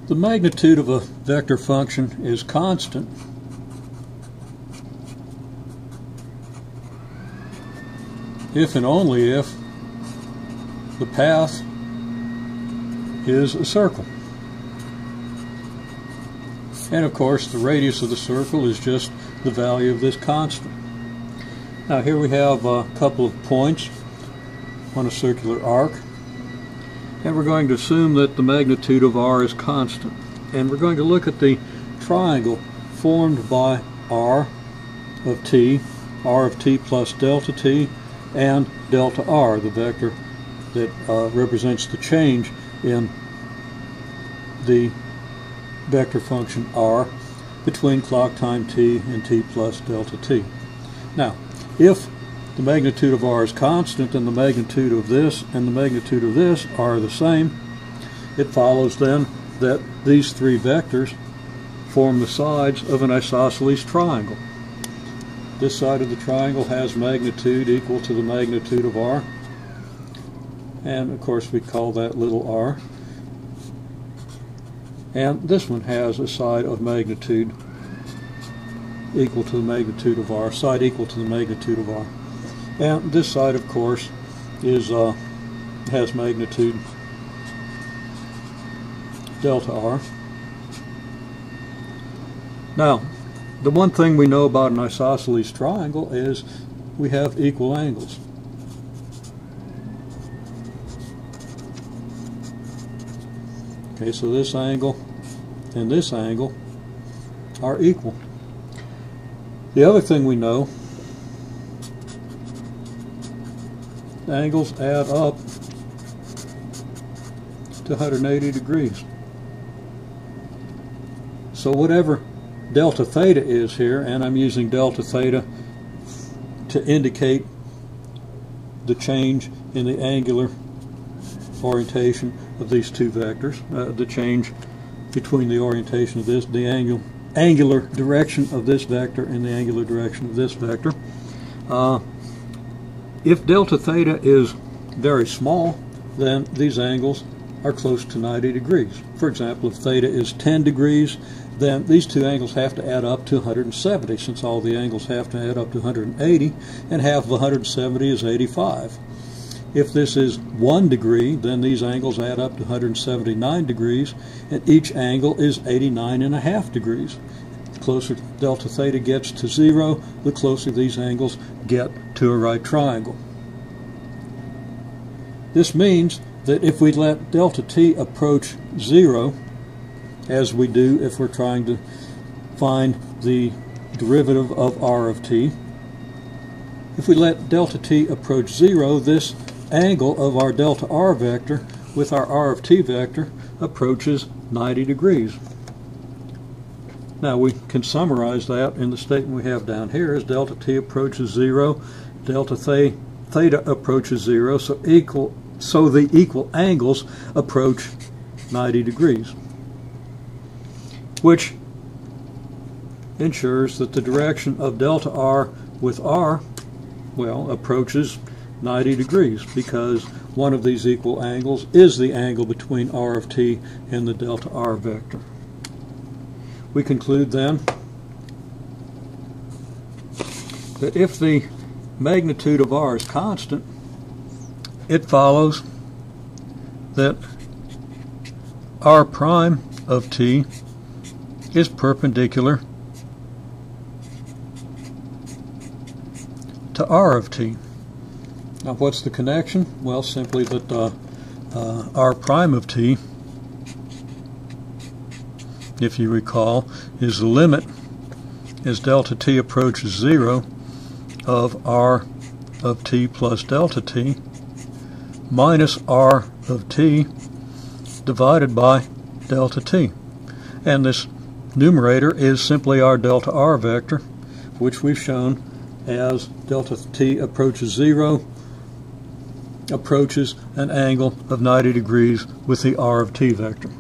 The magnitude of a vector function is constant if and only if the path is a circle. And of course the radius of the circle is just the value of this constant. Now here we have a couple of points on a circular arc, and we're going to assume that the magnitude of r is constant. And we're going to look at the triangle formed by r of t plus delta t, and delta r, the vector that represents the change in the vector function r between clock time t and t plus delta t. Now, if the magnitude of r is constant and the magnitude of this and the magnitude of this are the same, it follows then that these three vectors form the sides of an isosceles triangle. This side of the triangle has magnitude equal to the magnitude of r, and of course we call that little r. And this one has a side of magnitude equal to the magnitude of r, side equal to the magnitude of r. And this side, of course, is has magnitude delta r. Now, the one thing we know about an isosceles triangle is we have equal angles. Okay, so this angle and this angle are equal. The other thing we know, the angles add up to 180 degrees. So whatever delta theta is here, and I'm using delta theta to indicate the change in the angular orientation of these two vectors, the change between the orientation of this, the angular direction of this vector and the angular direction of this vector. If delta theta is very small, then these angles are close to 90 degrees. For example, if theta is 10 degrees, then these two angles have to add up to 170, since all the angles have to add up to 180, and half of 170 is 85. If this is 1 degree, then these angles add up to 179 degrees, and each angle is 89.5 degrees. The closer delta theta gets to 0, the closer these angles get to a right triangle. This means that if we let delta t approach 0, as we do if we're trying to find the derivative of r of t, if we let delta t approach 0, this angle of our delta r vector with our r of t vector approaches 90 degrees. Now we can summarize that in the statement we have down here as delta t approaches 0, delta theta approaches 0, so the equal angles approach 90 degrees, which ensures that the direction of delta r with r, well, approaches 90 degrees, because one of these equal angles is the angle between r of t and the delta r vector. We conclude then that if the magnitude of r is constant, it follows that r prime of t is perpendicular to r of t. Now what's the connection? Well, simply that r prime of t, if you recall, is the limit as delta t approaches 0 of r of t plus delta t minus r of t divided by delta t. And this numerator is simply our delta r vector, which we've shown as delta t approaches 0 approaches an angle of 90 degrees with the r of t vector.